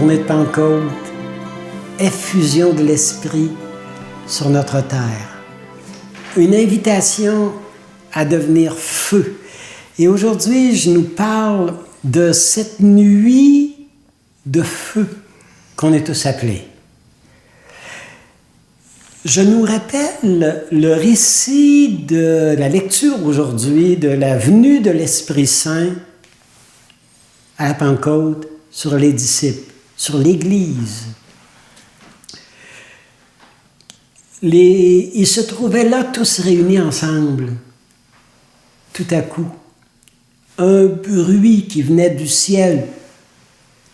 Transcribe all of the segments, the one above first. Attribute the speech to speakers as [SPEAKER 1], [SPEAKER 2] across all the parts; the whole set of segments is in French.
[SPEAKER 1] journée de Pentecôte, effusion de l'Esprit sur notre terre. Une invitation à devenir feu. Et aujourd'hui, je nous parle de cette nuit de feu qu'on est tous appelés. Je nous rappelle le récit de la lecture aujourd'hui de la venue de l'Esprit Saint à la Pentecôte sur les disciples, sur l'Église. Ils se trouvaient là tous réunis ensemble. Tout à coup, un bruit qui venait du ciel,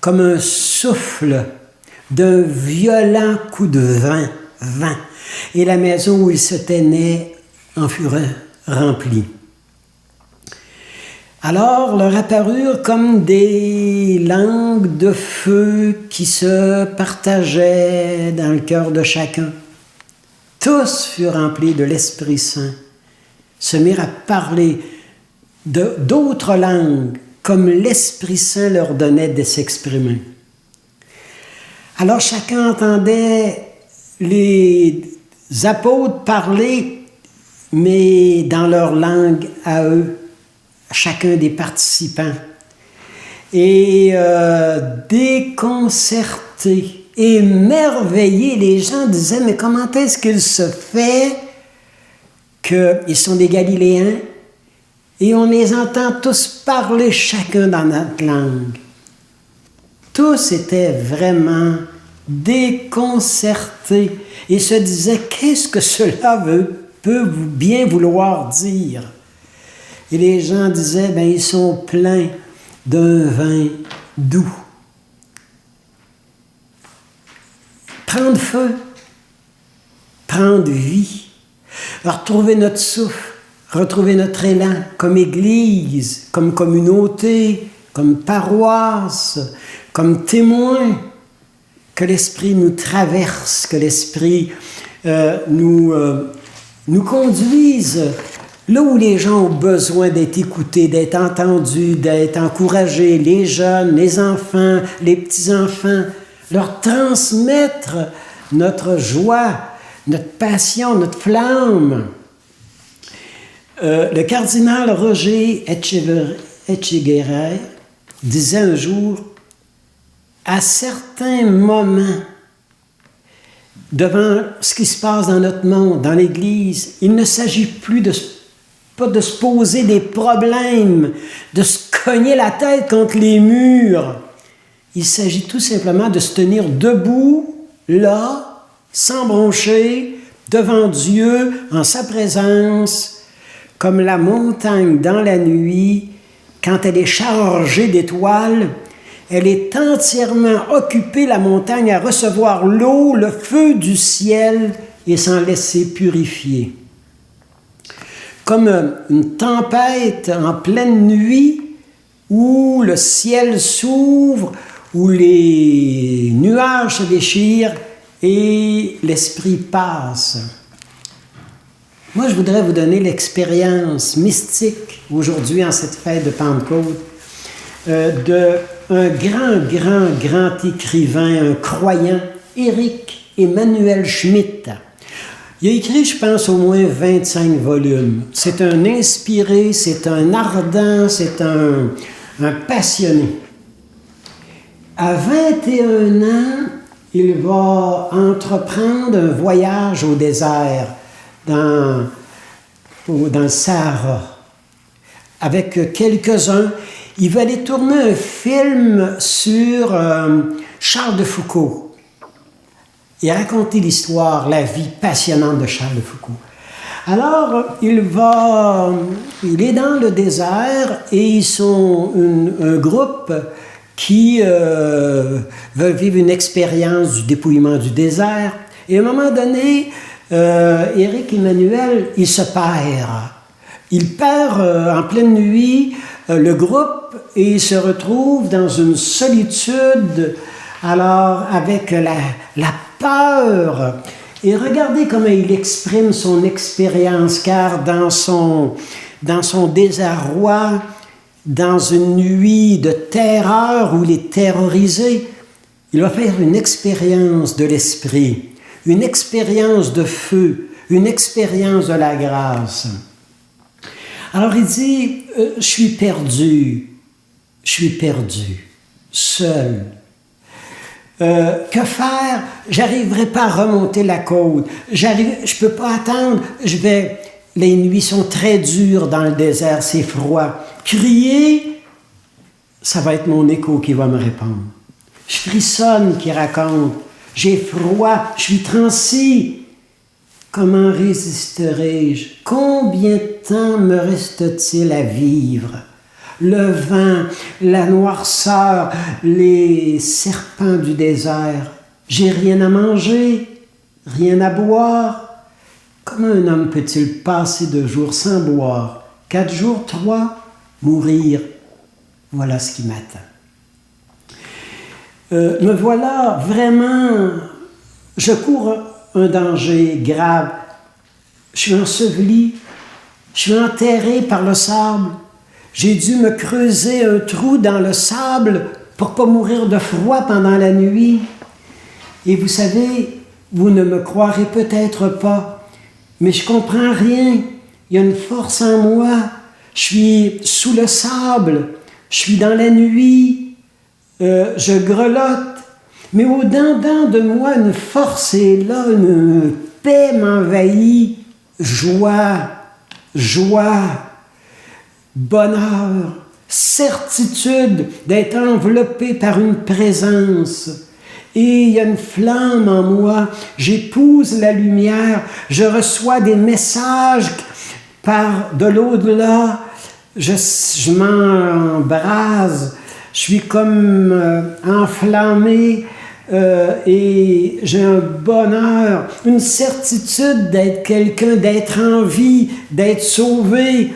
[SPEAKER 1] comme un souffle d'un violent coup de vent, et la maison où ils se tenaient en fut remplie. Alors leur apparurent comme des langues de feu qui se partageaient dans le cœur de chacun. Tous furent remplis de l'Esprit Saint, se mirent à parler d'autres langues, comme l'Esprit Saint leur donnait de s'exprimer. Alors chacun entendait les apôtres parler, mais dans leur langue à eux, chacun des participants. Et déconcertés, émerveillés, les gens disaient, mais comment est-ce qu'il se fait qu'ils sont des Galiléens et on les entend tous parler chacun dans notre langue? Tous étaient vraiment déconcertés et se disaient, qu'est-ce que cela peut bien vouloir dire? Et les gens disaient, ils sont pleins d'un vin doux. Prendre feu, prendre vie, retrouver notre souffle, retrouver notre élan comme Église, comme communauté, comme paroisse, comme témoin, que l'Esprit nous traverse, que l'Esprit nous conduise là où les gens ont besoin d'être écoutés, d'être entendus, d'être encouragés, les jeunes, les enfants, les petits-enfants, leur transmettre notre joie, notre passion, notre flamme. Le cardinal Roger Etchegaray disait un jour, à certains moments, devant ce qui se passe dans notre monde, dans l'Église, il ne s'agit plus pas de se poser des problèmes, de se cogner la tête contre les murs. Il s'agit tout simplement de se tenir debout, là, sans broncher, devant Dieu, en sa présence, comme la montagne dans la nuit, quand elle est chargée d'étoiles, elle est entièrement occupée, la montagne, à recevoir l'eau, le feu du ciel et s'en laisser purifier. Comme une tempête en pleine nuit où le ciel s'ouvre, où les nuages se déchirent et l'Esprit passe. Moi, je voudrais vous donner l'expérience mystique aujourd'hui, en cette fête de Pentecôte, d'un grand écrivain, un croyant, Éric Emmanuel Schmitt. Il a écrit, je pense, au moins 25 volumes. C'est un inspiré, c'est un ardent, c'est un passionné. À 21 ans, il va entreprendre un voyage au désert, dans le Sahara. Avec quelques-uns, il va aller tourner un film sur Charles de Foucault. Et raconter l'histoire, la vie passionnante de Charles de Foucault. Alors, il est dans le désert et ils sont un groupe qui veulent vivre une expérience du dépouillement du désert. Et à un moment donné, Éric Emmanuel, il se perd. Il perd en pleine nuit le groupe et il se retrouve dans une solitude, alors avec la peur. Et regardez comment il exprime son expérience, car dans son désarroi, dans une nuit de terreur où il est terrorisé, Il va faire une expérience de l'esprit, une expérience de feu, une expérience de la grâce. Alors il dit, je suis perdu, seul. Que faire? J'arriverai pas à remonter la côte. Je peux pas attendre. Les nuits sont très dures dans le désert, c'est froid. Crier, ça va être mon écho qui va me répondre. Je frissonne qui raconte. J'ai froid, je suis transi. Comment résisterai-je? Combien de temps me reste-t-il à vivre? Le vent, la noirceur, les serpents du désert. J'ai rien à manger, rien à boire. Comment un homme peut-il passer 2 jours sans boire? 4 jours, 3, mourir. Voilà ce qui m'attend. Me voilà vraiment, je cours un danger grave. Je suis enseveli, je suis enterré par le sable. J'ai dû me creuser un trou dans le sable pour ne pas mourir de froid pendant la nuit. Et vous savez, vous ne me croirez peut-être pas, mais je comprends rien. Il y a une force en moi. Je suis sous le sable, je suis dans la nuit, je grelotte. Mais au-dedans de moi, une force est là, une paix m'envahit. Joie, bonheur, certitude d'être enveloppé par une présence. Et il y a une flamme en moi, j'épouse la lumière, je reçois des messages par de l'au-delà, je m'embrase, je suis comme enflammé et j'ai un bonheur, une certitude d'être quelqu'un, d'être en vie, d'être sauvé.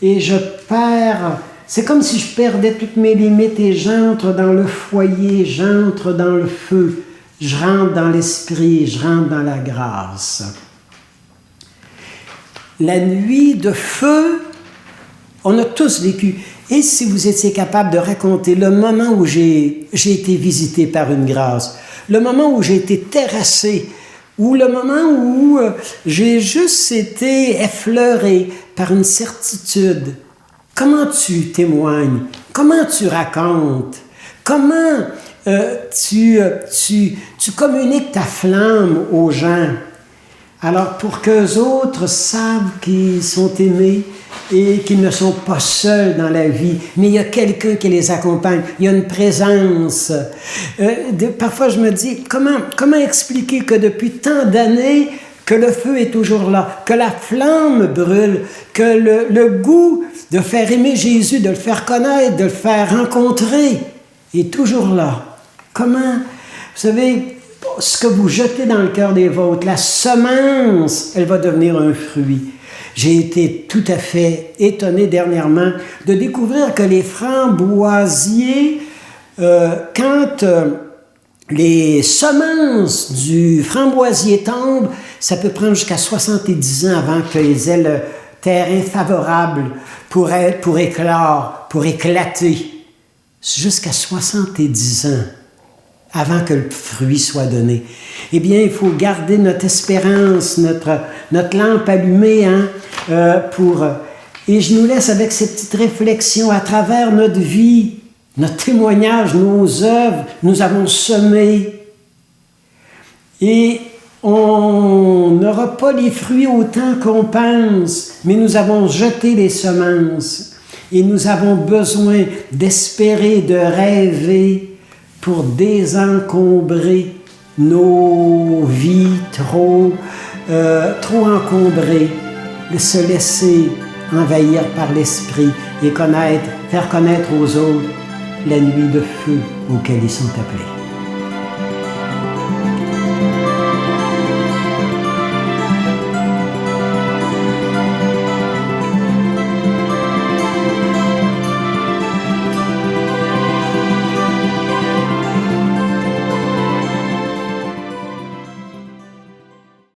[SPEAKER 1] Et je perds, c'est comme si je perdais toutes mes limites et j'entre dans le foyer, j'entre dans le feu, je rentre dans l'esprit, je rentre dans la grâce. La nuit de feu, on a tous vécu. Et si vous étiez capable de raconter le moment où j'ai été visité par une grâce, le moment où j'ai été terrassé, ou le moment où j'ai juste été effleuré par une certitude. Comment tu témoignes? Comment tu racontes? Comment tu communiques ta flamme aux gens? Alors, pour qu'eux autres savent qu'ils sont aimés et qu'ils ne sont pas seuls dans la vie, mais il y a quelqu'un qui les accompagne, il y a une présence. Parfois, je me dis, comment expliquer que depuis tant d'années, que le feu est toujours là, que la flamme brûle, que le goût de faire aimer Jésus, de le faire connaître, de le faire rencontrer, est toujours là. Comment? Vous savez, ce que vous jetez dans le cœur des vôtres, la semence, elle va devenir un fruit. J'ai été tout à fait étonné dernièrement de découvrir que les framboisiers, quand les semences du framboisier tombent, ça peut prendre jusqu'à 70 ans avant qu'ils aient le terrain favorable pour éclore, pour éclater. Jusqu'à 70 ans avant que le fruit soit donné. Eh bien, il faut garder notre espérance, notre lampe allumée, et je nous laisse avec ces petites réflexions à travers notre vie, notre témoignage, nos œuvres, nous avons semé. Et on n'aura pas les fruits autant qu'on pense, mais nous avons jeté les semences. Et nous avons besoin d'espérer, de rêver, pour désencombrer nos vies trop encombrées, de se laisser envahir par l'esprit et faire connaître aux autres la nuit de feu auquel ils sont appelés.